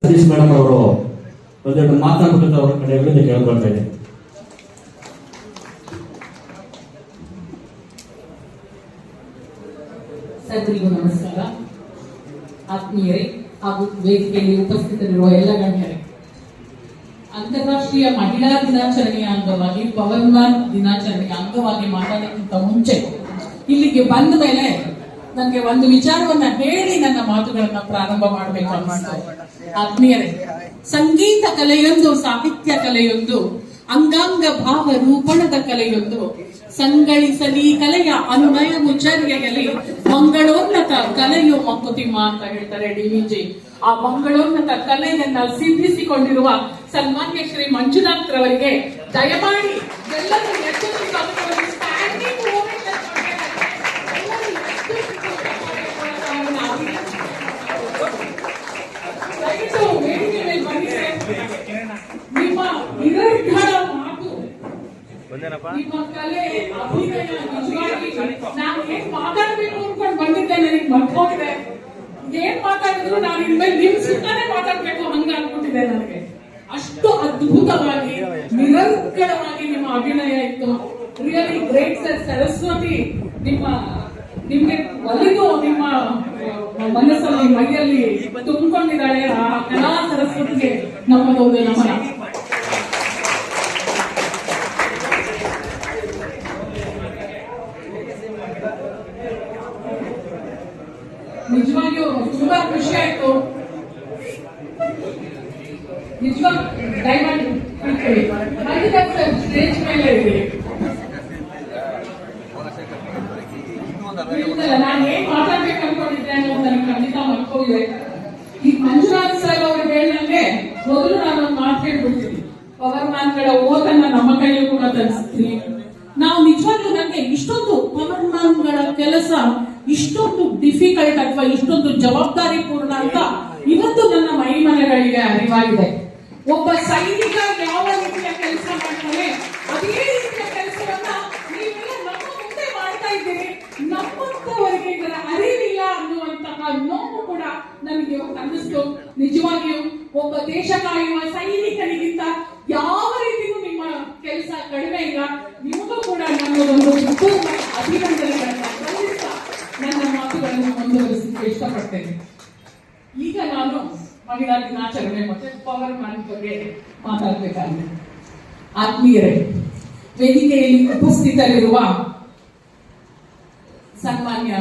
Satish madam ಅವರು ಒಂದೆರಡು ಮಾತನಾಡಬೇಕಂತ ಅವರ ಕಡೆಯಿಂದ ಕೇಳ್ಕೊಳ್ತಾ ಇದೆ. ಸರ್ವರಿಗೂ ನಮಸ್ಕಾರ. ಆತ್ಮೀಯರೇ ಹಾಗೂ ವೇದಿಕೆಯಲ್ಲಿ ಉಪಸ್ಥಿತರಿರುವ ಎಲ್ಲ ಗಣ್ಯರೇ, ಅಂತಾರಾಷ್ಟ್ರೀಯ ಮಹಿಳಾ ದಿನಾಚರಣೆಯ ಅಂಗವಾಗಿ ಪವರ್ಮ್ಯಾನ್ ದಿನಾಚರಣೆಯ ಅಂಗವಾಗಿ ಮಾತಾಡೋಕ್ಕಿಂತ ಮುಂಚೆ ಇಲ್ಲಿಗೆ ಬಂದ ಮೇಲೆ ನನಗೆ ಒಂದು ವಿಚಾರವನ್ನ ಹೇಳಿ ನನ್ನ ಮಾತುಗಳನ್ನ ಪ್ರಾರಂಭ ಮಾಡಬೇಕು ಅನ್ನಿಸ್ತಾ ಇದೆ. ಆತ್ಮೀಯರೇ, ಸಂಗೀತ ಕಲೆಯೊಂದು, ಸಾಹಿತ್ಯ ಕಲೆಯೊಂದು, ಅಂಗಾಂಗ ಭಾವ ರೂಪಣದ ಕಲೆಯೊಂದು, ಸಂಗಳಿಸಲಿ ಕಲೆಯ ಅನುನಯ ಮುಚ್ಚರಿಯಲ್ಲಿ ಮಂಗಳೋನ್ನತ ಕಲೆಯು ಮಂಕುತಿಮ್ಮ ಅಂತ ಹೇಳ್ತಾರೆ ಡಿವಿಜಿ. ಆ ಮಂಗಳೋನ್ನತ ಕಲೆಯನ್ನ ಸಿದ್ಧಿಸಿಕೊಂಡಿರುವ ಸನ್ಮಾನ್ಯ ಶ್ರೀ ಮಂಜುನಾಥ್ ರವರಿಗೆ ದಯಮಾಡಿ ಎಲ್ಲರೂ ನಿಮ್ಮ ನಿರರ್ಗಳ ಮಾತು, ನಿಮ್ಮ ಕಲೆ, ಅಭಿನಯ ನಿಜವಾಗಿ ನಾನು ಏನ್ ಮಾತಾಡ್ಬೇಕು ಅನ್ಕೊಂಡು ಬಂದಿದ್ದೆ, ನನಗೆ ಮರ್ತೋಗಿದೆ. ಏನ್ ಮಾತಾಡಿದ್ರು ನಾನು ಇನ್ಮೇಲೆ ನಿಮ್ ಸುತ್ತಾನೆ ಮಾತಾಡ್ಬೇಕು ಹಂಗ ಅನ್ಕೊಂಡಿದ್ದೆ. ನನಗೆ ಅಷ್ಟು ಅದ್ಭುತವಾಗಿ ನಿರಂತರವಾಗಿ ನಿಮ್ಮ ಅಭಿನಯ ಇತ್ತು. Really great sir. ಸರಸ್ವತಿ ನಿಮ್ಗೆ ಒಲಿದು ನಿಮ್ಮ ಮನಸ್ಸಲ್ಲಿ ಮೈಯಲ್ಲಿ ತುಂಬಿಕೊಂಡಿದ್ದಾಳೆ. ಆ ಕಲಾ ಸರಸ್ವತಿಗೆ ನಮ್ಮದೊಂದು ನಮನ. ನಿಜವಾಗಿಯೂ ತುಂಬಾ ಖುಷಿ ಆಯ್ತು. ನಿಜವಾಗ ದಯಮಾಡಿ ಸ್ಟೇಜ್ ಮೇಲೆ ನಾನು ಏನ್ ಮಾತಾಡ್ಬೇಕು ಅನ್ಕೊಂಡಿದ್ದೆ ಅನ್ನೋದು ನನಗೆ ಖಂಡಿತ ಮರ್ಕೋಗಿದೆ. ಈ ಮಂಜುನಾಥ್ ಸರ್ ಅವರು ಹೇಳಿದಂಗೆ ಮೊದಲು ನಾನೊಂದು ಮಾತು ಹೇಳ್ಬಿಡ್ತೀನಿ. ಪವರ್ ಮ್ಯಾನ್ಗಳ ಓದನ್ನ ನಮ್ಮ ಕೈಯೂ ಕೂಡ ತರಿಸ್ತೀನಿ ನಾವು. ನಿಜವಾಗ್ಲೂ ನನಗೆ ಇಷ್ಟೊಂದು ಪವರ್ ಮ್ಯಾನ್ಗಳ ಕೆಲಸ ಇಷ್ಟೊಂದು ಡಿಫಿಕಲ್ಟ್ ಅಥವಾ ಇಷ್ಟೊಂದು ಜವಾಬ್ದಾರಿ ಪೂರ್ಣ ಅಂತ ಇವತ್ತು ನನ್ನ ಮೈಮನೆಗಳಿಗೆ ಅರಿವಾಗಿದೆ. ಒಬ್ಬ ಸೈನಿಕ ಯಾವ ರೀತಿಯ ಕೆಲಸ ಮಾಡ್ತಾನೆ ಅದೇ ರೀತಿಯ ಕೆಲಸವನ್ನ ನೀವೆಲ್ಲ ನಮ್ಮ ಮುಂದೆ ಮಾಡ್ತಾ ಇದ್ದೀರಿ. ನಮ್ಮಂತವರಿಗೆ ಇದರ ಅರಿವಿಲ್ಲ ಅನ್ನುವಂತಹ ನೋವು ಕೂಡ ನನಗೆ ಅನ್ನಿಸ್ತು. ನಿಜವಾಗಿಯೂ ಒಬ್ಬ ದೇಶ ಕಾಯುವ ಸೈನಿಕನಿಗಿಂತ ಯಾವ ರೀತಿಯೂ ನಿಮ್ಮ ಕೆಲಸ ಕಡಿಮೆ ಇಲ್ಲ. ನಿಮಗೂ ಕೂಡ ನನ್ನದೊಂದು ಅಭಿನಂದನೆಗಳನ್ನ ಸಲ್ಲಿಸ್ತಾ ನನ್ನ ಮಾತುಗಳನ್ನು ಮುಂದುವರಿಸಲಿಕ್ಕೆ ಇಷ್ಟಪಡ್ತೇನೆ. ಈಗ ನಾನು ಮಹಿಳಾ ದಿನಾಚರಣೆ ಮತ್ತೆ ಪವರ್ ಮ್ಯಾನ್ ಬಗ್ಗೆ ಮಾತಾಡಬೇಕಾಗಿದೆ. ಆತ್ಮೀಯರೇ, ವೇದಿಕೆಯಲ್ಲಿ ಉಪಸ್ಥಿತರಿರುವ ಸನ್ಮಾನ್ಯ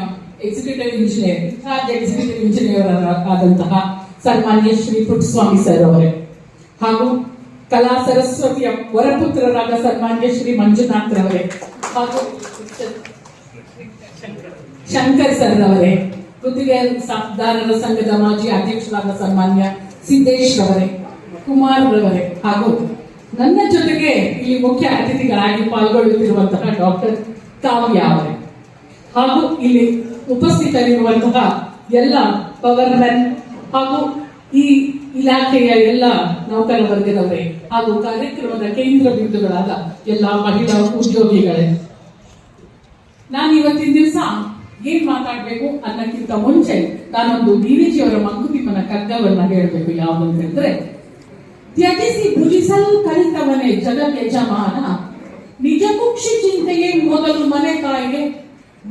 executive engineer, charge executive engineer ಆದಂತಹ ಸನ್ಮಾನ್ಯ ಶ್ರೀ ಪುಟ್ಟಸ್ವಾಮಿ ಸರ್ ಅವರೇ, ಹಾಗೂ ಕಲಾ ಸರಸ್ವತಿಯ ವರಪುತ್ರರಾದ ಸನ್ಮಾನ್ಯ ಶ್ರೀ ಮಂಜುನಾಥ್ ರವರೇ, ಹಾಗೂ ಶಂಕರ್ ಸರ್ ಅವರೇ, ಗುತ್ತಿಗೆದಾರರ ಸಂಘದ ಮಾಜಿ ಅಧ್ಯಕ್ಷರಾದ ಸನ್ಮಾನ್ಯ ಸಿದ್ದೇಶ್ ರವರೇ, ಕುಮಾರ್ ರವರೇ, ಹಾಗೂ ನನ್ನ ಜೊತೆಗೆ ಇಲ್ಲಿ ಮುಖ್ಯ ಅತಿಥಿಗಳಾಗಿ ಪಾಲ್ಗೊಳ್ಳುತ್ತಿರುವಂತಹ ಡಾಕ್ಟರ್ ಕಾವ್ಯ ಅವರೇ, ಹಾಗೂ ಇಲ್ಲಿ ಉಪಸ್ಥಿತರಿರುವಂತಹ ಎಲ್ಲ ಪವರ್ ಮ್ಯಾನ್ ಹಾಗೂ ಈ ಇಲಾಖೆಯ ಎಲ್ಲ ನೌಕರ ವರ್ಗದವರೇ, ಹಾಗೂ ಕಾರ್ಯಕ್ರಮದ ಕೇಂದ್ರ ಬಿಂದುಗಳಾದ ಎಲ್ಲ ಮಹಿಳಾ ಉದ್ಯೋಗಿಗಳೇ, ನಾನು ಇವತ್ತಿನ ದಿವಸ ಏನ್ ಮಾತಾಡ್ಬೇಕು ಅನ್ನಕ್ಕಿಂತ ಮುಂಚೆ ನಾನೊಂದು ಡಿವಿಜಿ ಅವರ ಮಂಕುತಿಮ್ಮನ ಕಗ್ಗವನ್ನ ಹೇಳಬೇಕು. ಯಾವುದಂದ್ರೆ, ತ್ಯಜಿಸಿ ಭುಜಿಸಲು ಕಲಿತವನೇ ಜಗತ್ಯಜಮಾನ, ನಿಜ ಕುಕ್ಷಿ ಚಿಂತೆಯೇ ಮೊದಲು ಮನೆ ಕಾಯಿಗೆ,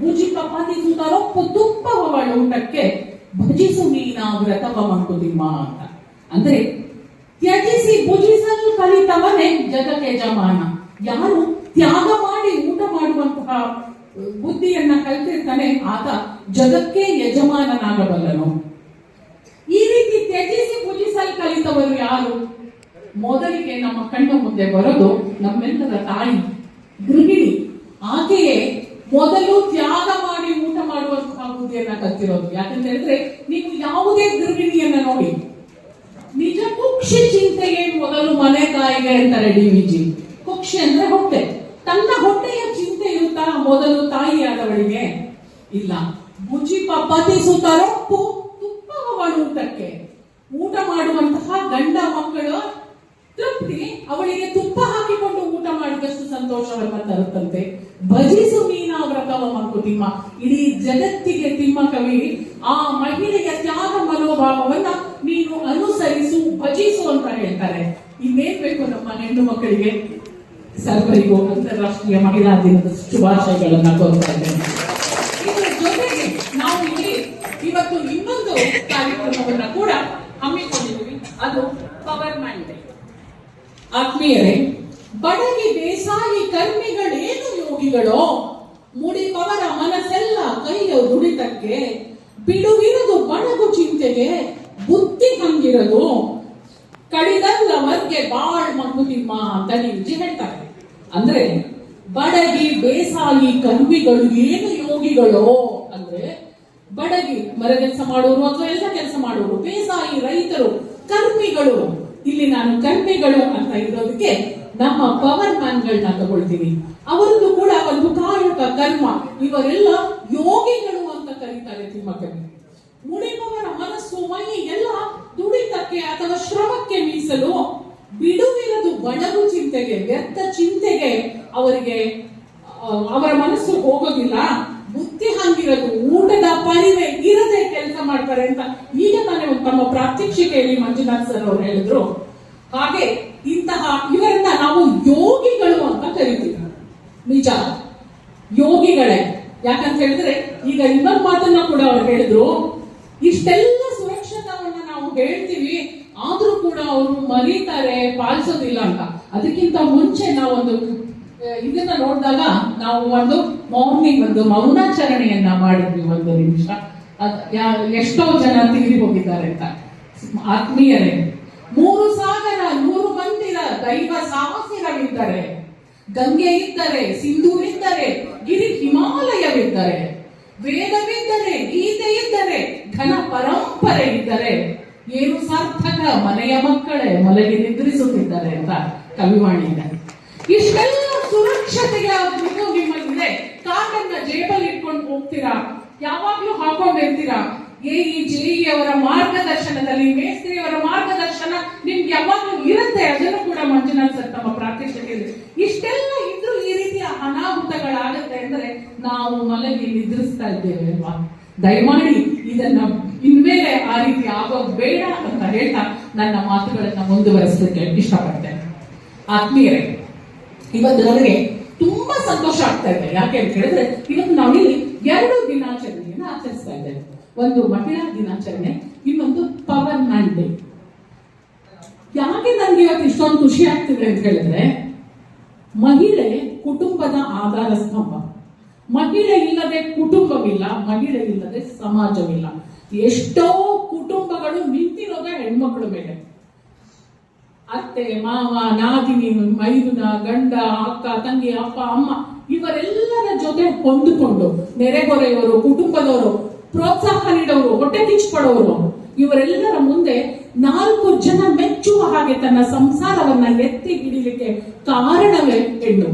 ಭುಜಿಪ ಪಾತಿಸುತ್ತರೊಪ್ಪು ತುಪ್ಪವಳ ಊಟಕ್ಕೆ, ಭಜಿಸು ನೀನ ವ್ರತವ ಮಂಕುತಿಮ್ಮ ಅಂತ. ಅಂದ್ರೆ ತ್ಯಜಿಸಿ ಭುಜಿಸಲು ಕಲಿತವನೇ ಜಗತ್ಯಜಮಾನ. ಯಾರು ತ್ಯಾಗ ಮಾಡಿ ಊಟ ಮಾಡುವಂತಹ ಬುದ್ಧಿಯನ್ನ ಕಲಿತಿರ್ತಾನೆ ಆತ ಜಗಕ್ಕೆ ಯಜಮಾನನಾಗಬಲ್ಲನು. ಈ ರೀತಿ ತ್ಯಜಿಸಿ ಭುಜಿಸಲು ಕಲಿತವರು ಯಾರು? ಮೊದಲಿಗೆ ನಮ್ಮ ಕಣ್ಣ ಮುಂದೆ ಬರೋದು ನಮ್ಮೆಲ್ಲರ ತಾಯಿ, ಗೃಹಿಣಿ. ಆಕೆಯೇ ಮೊದಲು ತ್ಯಾಗ ಮಾಡಿ ಊಟ ಮಾಡುವಂತಹ ಬುದ್ಧಿಯನ್ನ ಕಲ್ತಿರೋದು. ಯಾಕಂತ ಹೇಳಿದ್ರೆ, ನೀವು ಯಾವುದೇ ಗೃಹಿಣಿಯನ್ನ ನೋಡಿ, ನಿಜ ಕುಕ್ಷಿ ಚಿಂತೆಯೇ ಮೊದಲು ಮನೆ ಕಾಯಿಗೆ ಅಂತಾರೆ ಡಿವಿಜಿ. ಕುಕ್ಷಿ ಅಂದ್ರೆ ಹೊಟ್ಟೆ. ತನ್ನ ಹೊಟ್ಟೆಯ ಚಿಂತೆ ಇರುತ್ತಾ ಮೊದಲು ತಾಯಿಯಾದವಳಿಗೆ? ಇಲ್ಲ. ಭುಜಿಪ ಪತಿಸುತ್ತರೊಪ್ಪು ತುಪ್ಪವಳ ಊಟಕ್ಕೆ. ಊಟ ಮಾಡುವಂತಹ ಗಂಡ ಮಕ್ಕಳ ತೃಪ್ತಿ ಅವಳಿಗೆ ತುಪ್ಪ ಹಾಕಿಕೊಂಡು ಊಟ ಮಾಡಿದಷ್ಟು ಸಂತೋಷವನ್ನ ತರುತ್ತಂತೆ. ಭಜಿಸು ನೀನ ವ್ರತವ ಮಂಕುತಿಮ್ಮ. ಇಡೀ ಜಗತ್ತಿಗೆ ತಿಮ್ಮ ಕವಿ ಆ ಮಹಿಳೆಯ ತ್ಯಾಗ ಮನೋಭಾವವನ್ನ ನೀನು ಅನುಸರಿಸು, ಇದ್ದಾರೆ. ಇನ್ನೇನ್ ಬೇಕು ನಮ್ಮ ಹೆಣ್ಣು ಮಕ್ಕಳಿಗೆ? ಸರ್ವರಿಗೂ ಅಂತಾರಾಷ್ಟ್ರೀಯ ಮಹಿಳಾ ದಿನದ ಶುಭಾಶಯಗಳನ್ನ ಕೋರ್ತಾ ಇದ್ದೇನೆ. ಇದರ ಜೊತೆಗೆ ನಾವು ಇಲ್ಲಿ ಇವತ್ತು ಇನ್ನೊಂದು ಕಾರ್ಯಕ್ರಮವನ್ನ ಕೂಡ ಹಮ್ಮಿಕೊಂಡಿದ್ದೀವಿ, ಅದು ಪವರ್ ಮ್ಯಾನ್ ಡೇ. ಆತ್ಮೀಯರೇ, ಬಡಗಿ ಬೇಸಾಯಿ ಕರ್ಮಿಗಳೇನು ಯೋಗಿಗಳೋ, ಮುಡಿಪವರ ಮನಸ್ಸೆಲ್ಲ ಕೈಯ ದುಡಿತಕ್ಕೆ, ಬಿಡುವಿರದು ಬಡಗು ಚಿಂತೆಗೆ, ಬುದ್ಧಿ ಹಂಗಿರದು, ಕಡಿದಲ್ಲ ವರ್ಗೆ ಬಾಳ್ ಮಂಗುತಿಮ್ಮ ಅಂತ ನಿಂಜಿ ಹೇಳ್ತಾರೆ. ಅಂದ್ರೆ ಬಡಗಿ ಬೇಸಾಯಿ ಕರ್ಮಿಗಳು ಏನು ಯೋಗಿಗಳೋ ಅಂದ್ರೆ, ಬಡಗಿ ಮರ ಕೆಲಸ ಮಾಡೋರು ಅಥವಾ ಎಲ್ಲ ಕೆಲಸ ಮಾಡೋರು, ಬೇಸಾಯಿ ರೈತರು, ಕರ್ಮಿಗಳು. ಇಲ್ಲಿ ನಾನು ಕರ್ಮಿಗಳು ಅಂತ ಇರೋದಕ್ಕೆ ನಮ್ಮ ಪವರ್ ಮ್ಯಾನ್ಗಳನ್ನ ತಗೊಳ್ತೀನಿ. ಅವರದ್ದು ಕೂಡ ಒಂದು ಕಾಯಕ ಕರ್ಮ. ಇವರೆಲ್ಲ ಯೋಗಿಗಳು ಅಂತ ಕರೀತಾರೆ ತಿಮ್ಮಕ್ಕನಿಗೆ. ಮುಡಿಪವರ ಮನಸ್ಸು ಮೈ ಎಲ್ಲ ದುಡಿತಕ್ಕೆ ಅಥವಾ ಶ್ರಮಕ್ಕೆ ಮೀಸಲು, ಬಿಡುವಿರದು ಬಡಗು ಚಿಂತೆಗೆ, ವ್ಯರ್ಥ ಚಿಂತೆಗೆ ಅವರಿಗೆ ಅವರ ಮನಸ್ಸು ಹೋಗೋದಿಲ್ಲ. ಬುದ್ಧಿ ಹಂಗಿರೋದು, ಊಟದ ಪರಿವೆ ಇರದೆ ಕೆಲಸ ಮಾಡ್ತಾರೆ ಅಂತ ಈಗ ತಾನೇ ತಮ್ಮ ಪ್ರಾತ್ಯಕ್ಷಿಕೆಯಲ್ಲಿ ಮಂಜುನಾಥ್ ಸರ್ ಅವರು ಹೇಳಿದ್ರು. ಹಾಗೆ ಇಂತಹ ಇವರನ್ನ ನಾವು ಯೋಗಿಗಳು ಅಂತ ಕರಿತೀವಿ. ನಿಜ, ಯೋಗಿಗಳೇ. ಯಾಕಂತ ಹೇಳಿದ್ರೆ ಈಗ ಇನ್ನೊಂದು ಮಾತನ್ನ ಕೂಡ ಅವ್ರು ಹೇಳಿದ್ರು, ಇಷ್ಟೆಲ್ಲ ಸುರಕ್ಷತಾವನ್ನ ನಾವು ಹೇಳ್ತೀವಿ, ಆದ್ರೂ ಕೂಡ ಅವರು ಮರೀತಾರೆ, ಪಾಲಿಸೋದಿಲ್ಲ ಅಂತ. ಅದಕ್ಕಿಂತ ಮುಂಚೆ ನಾವೊಂದು ಇದನ್ನ ನೋಡಿದಾಗ ನಾವು ಒಂದು ಮಾರ್ನಿಂಗ್ ಒಂದು ಮೌನಾಚರಣೆಯನ್ನ ಮಾಡಿದ್ವಿ, 1 ನಿಮಿಷ. ಎಷ್ಟೋ ಜನ ತೀರಿ ಹೋಗಿದ್ದಾರೆ ಅಂತ. ಆತ್ಮೀಯರೇ, 3 ಸಾಗರ 100 ಮಂದಿರ ದೈವ ಸಾಹಸಿರವಿದ್ದರೆ, ಗಂಗೆ ಇದ್ದರೆ, ಸಿಂಧೂ ಇದ್ದರೆ, ಗಿರಿ ಹಿಮಾಲಯವಿದ್ದರೆ, ವೇದವಿದ್ದರೆ, ಗೀತೆ ಇದ್ದರೆ, ಘನ ಪರಂಪರೆ ಇದ್ದರೆ, ಏನು ಸಾರ್ಥಕ ಮನೆಯ ಮಕ್ಕಳೇ ಮಲಗಿ ನಿದ್ರಿಸುತ್ತಿದ್ದಾರೆ ಅಂತ ಕವಿವಾಣಿ ಇದೆ. ಇಷ್ಟೆಲ್ಲ ಸುರಕ್ಷತೆಗೆ ನಿಮ್ಮಲ್ಲಿದೆ. ಕಾರ್ಡನ್ನ ಜೇಬಲ್ಲಿ ಇಟ್ಕೊಂಡು ಹೋಗ್ತೀರಾ, ಯಾವಾಗ್ಲೂ ಹಾಕೊಂಡಿರ್ತೀರಾ. AE ಅವರ ಮಾರ್ಗದರ್ಶನದಲ್ಲಿ, ಮೇಸ್ತ್ರಿ ಅವರ ಮಾರ್ಗದರ್ಶನ ನಿಮ್ಗೆ ಯಾವಾಗ್ಲೂ ಇರುತ್ತೆ. ಅದನ್ನು ಕೂಡ ಮಂಜುನಾಥ್ ಸರ್ ತಮ್ಮ ಪ್ರಾತ್ಯಕ್ಷಿಕೆಯಲ್ಲಿ ಇಷ್ಟೆಲ್ಲ ಇದ್ರೂ ಈ ರೀತಿಯ ಅನಾಹುತಗಳಾಗುತ್ತೆ ಅಂದ್ರೆ ನಾವು ಮಲಗಿ ನಿದ್ರಿಸ್ತಾ ಇದ್ದೇವೆ ಅಲ್ವಾ? ದಯಮಾಡಿ ಇದನ್ನ ಇನ್ಮೇಲೆ ಆ ರೀತಿ ಆಗೋದು ಬೇಡ ಅಂತ ಹೇಳ್ತಾ ನನ್ನ ಮಾತುಗಳನ್ನ ಮುಂದುವರಿಸಲಿಕ್ಕೆ ಇಷ್ಟಪಡ್ತೇನೆ. ಆತ್ಮೀಯರೇ, ಇವತ್ತು ನನಗೆ ತುಂಬಾ ಸಂತೋಷ ಆಗ್ತಾ ಇದೆ. ಯಾಕೆ ಅಂತ ಹೇಳಿದ್ರೆ ಇವತ್ತು ನಾವಿಲ್ಲಿ 2 ದಿನಾಚರಣೆಯನ್ನು ಆಚರಿಸ್ತಾ ಇದ್ದೇವೆ. ಒಂದು ಮಹಿಳಾ ದಿನಾಚರಣೆ, ಇನ್ನೊಂದು ಪವರ್ ಮ್ಯಾನ್ ಡೇ. ಯಾಕೆ ನನಗೆ ಇವತ್ತು ಇಷ್ಟೊಂದು ಖುಷಿ ಆಗ್ತಿದೆ ಅಂತ ಹೇಳಿದ್ರೆ, ಮಹಿಳೆ ಕುಟುಂಬದ ಆಧಾರ ಸ್ತಂಭ. ಮಹಿಳೆ ಇಲ್ಲದೆ ಕುಟುಂಬವಿಲ್ಲ, ಮಹಿಳೆ ಇಲ್ಲದೆ ಸಮಾಜವಿಲ್ಲ. ಎಷ್ಟೋ ಕುಟುಂಬಗಳು ನಿಂತಿರೋದೇ ಹೆಣ್ಮಕ್ಳ ಮೇಲೆ. ಅತ್ತೆ, ಮಾವ, ನಾದಿನಿ, ಮೈದುನ, ಗಂಡ, ಅಕ್ಕ, ತಂಗಿ, ಅಪ್ಪ, ಅಮ್ಮ ಇವರೆಲ್ಲರ ಜೊತೆ ಹೊಂದಿಕೊಂಡು ನೆರೆಹೊರೆಯವರು, ಕುಟುಂಬದವರು, ಪ್ರೋತ್ಸಾಹ ನೀಡೋರು, ಹೊಟ್ಟೆ ಕಿಚ್ಚಿಕೊಡೋರು, ಇವರೆಲ್ಲರ ಮುಂದೆ 4 ಜನ ಮೆಚ್ಚುವ ಹಾಗೆ ತನ್ನ ಸಂಸಾರವನ್ನ ಎತ್ತಿ ಹಿಡಿಲಿಕ್ಕೆ ಕಾರಣವೇ ಹೆಣ್ಣು.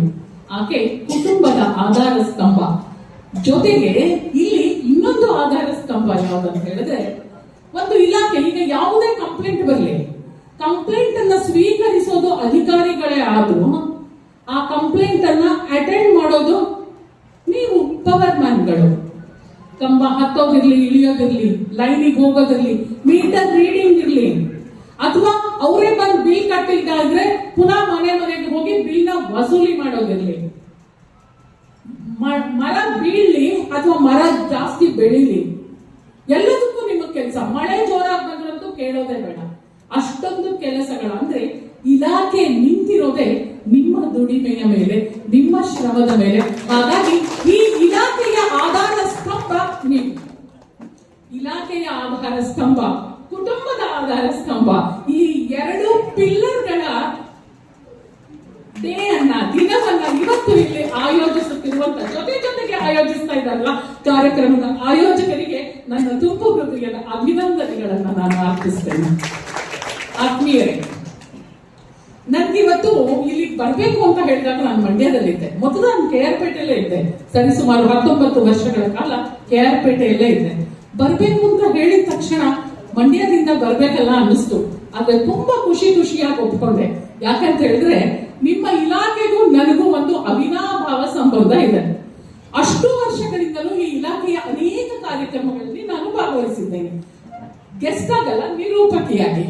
ಆಕೆ ಕುಟುಂಬದ ಆಧಾರ ಸ್ತಂಭ. ಜೊತೆಗೆ ಇಲ್ಲಿ ಇನ್ನೊಂದು ಆಧಾರ ಸ್ತಂಭ ಯಾವ್ದಂತ ಹೇಳಿದ್ರೆ, ಒಂದು ಇಲಾಖೆ ಈಗ ಯಾವುದೇ ಕಂಪ್ಲೇಂಟ್ ಬರಲಿ, ಕಂಪ್ಲೇಂಟ್ ಅನ್ನ ಸ್ವೀಕರಿಸೋದು ಅಧಿಕಾರಿಗಳೇ ಆದ್ರೂ ಆ ಕಂಪ್ಲೇಂಟ್ ಅನ್ನ ಅಟೆಂಡ್ ಮಾಡೋದು ನೀವು ಪವರ್ ಮ್ಯಾನ್ಗಳು. ಕಂಬ ಹತ್ತೋದಿರ್ಲಿ, ಇಳಿಯೋದಿರ್ಲಿ, ಲೈನಿಗೆ ಹೋಗೋದಿರ್ಲಿ, ಮೀಟರ್ ರೀಡಿಂಗ್ ಇರ್ಲಿ, ಅಥವಾ ಅವರೇ ಬಂದು ಬಿಲ್ ಕಟ್ಟಿದ್ದಾದ್ರೆ ಪುನಃ ಮನೆಗೆ ಹೋಗಿ ಬಿಲ್ ನ ವಸೂಲಿ ಮಾಡೋದಿರ್ಲಿ, ಮರ ಬೀಳಲಿ ಅಥವಾ ಮರ ಜಾಸ್ತಿ ಬೆಳಿಲಿ, ಎಲ್ಲದಕ್ಕೂ ನಿಮ್ಮ ಕೆಲಸ. ಮಳೆ ಜೋರಾಗಿ ಬಂದ್ರಂತೂ ಕೇಳೋದೇ ಬೇಡ. ಅಷ್ಟೊಂದು ಕೆಲಸಗಳ ಅಂದ್ರೆ ಇಲಾಖೆ ನಿಂತಿರೋದೇ ನಿಮ್ಮ ದುಡಿಮೆಯ ಮೇಲೆ, ನಿಮ್ಮ ಶ್ರಮದ ಮೇಲೆ. ಹಾಗಾಗಿ ಈ ಇಲಾಖೆಯ ಆಧಾರ ಸ್ತಂಭ ನೀವು. ಇಲಾಖೆಯ ಆಧಾರ ಸ್ತಂಭ, ಕುಟುಂಬದ ಆಧಾರ ಸ್ತಂಭ. ಈ 2 ಪಿಲ್ಲರ್ಗಳ ಡೇ ಅನ್ನ, ದಿನವನ್ನ ಇವತ್ತು ಇಲ್ಲಿ ಆಯೋಜಿಸುತ್ತಿರುವಂತ, ಜೊತೆಗೆ ಆಯೋಜಿಸ್ತಾ ಇದ್ದಾರಲ್ಲ ಕಾರ್ಯಕ್ರಮದ ಆಯೋಜಕರಿಗೆ ನನ್ನ ತುಂಬು ಹೃದಯದ ಅಭಿನಂದನೆಗಳನ್ನ ನಾನು ಅರ್ಪಿಸ್ತೇನೆ. ಆತ್ಮೀಯರೇ, ನನ್ಗಿವತ್ತು ಇಲ್ಲಿ ಬರ್ಬೇಕು ಅಂತ ಹೇಳಿದಾಗ ನಾನು ಮಂಡ್ಯದಲ್ಲಿದ್ದೆ. ಮೊದಲು ನಾನು KR-ಪೇಟೆಯಲ್ಲೇ ಇದ್ದೆ. ಸರಿಸುಮಾರು 19 ವರ್ಷಗಳ ಕಾಲ KR-ಪೇಟೆಯಲ್ಲೇ ಇದ್ದೆ. ಬರ್ಬೇಕು ಅಂತ ಹೇಳಿದ ತಕ್ಷಣ ಮಂಡ್ಯದಿಂದ ಬರ್ಬೇಕಲ್ಲ ಅನ್ನಿಸ್ತು. ಆದ್ರೆ ತುಂಬಾ ಖುಷಿಯಾಗಿ ಒಪ್ಕೊಂಡೆ. ಯಾಕಂತ ಹೇಳಿದ್ರೆ ನಿಮ್ಮ ಇಲಾಖೆಗೂ ನನಗೂ ಒಂದು ಅವಿನಾಭಾವ ಸಂಬಂಧ ಇದೆ. ಅಷ್ಟು ವರ್ಷಗಳಿಂದಲೂ ಈ ಇಲಾಖೆಯ ಅನೇಕ ಕಾರ್ಯಕ್ರಮಗಳಲ್ಲಿ ನಾನು ಭಾಗವಹಿಸಿದ್ದೇನೆ. ಗೆಸ್ಟ್ ಆಗಲ್ಲ, ನಿರೂಪಕಿಯಾಗಿ.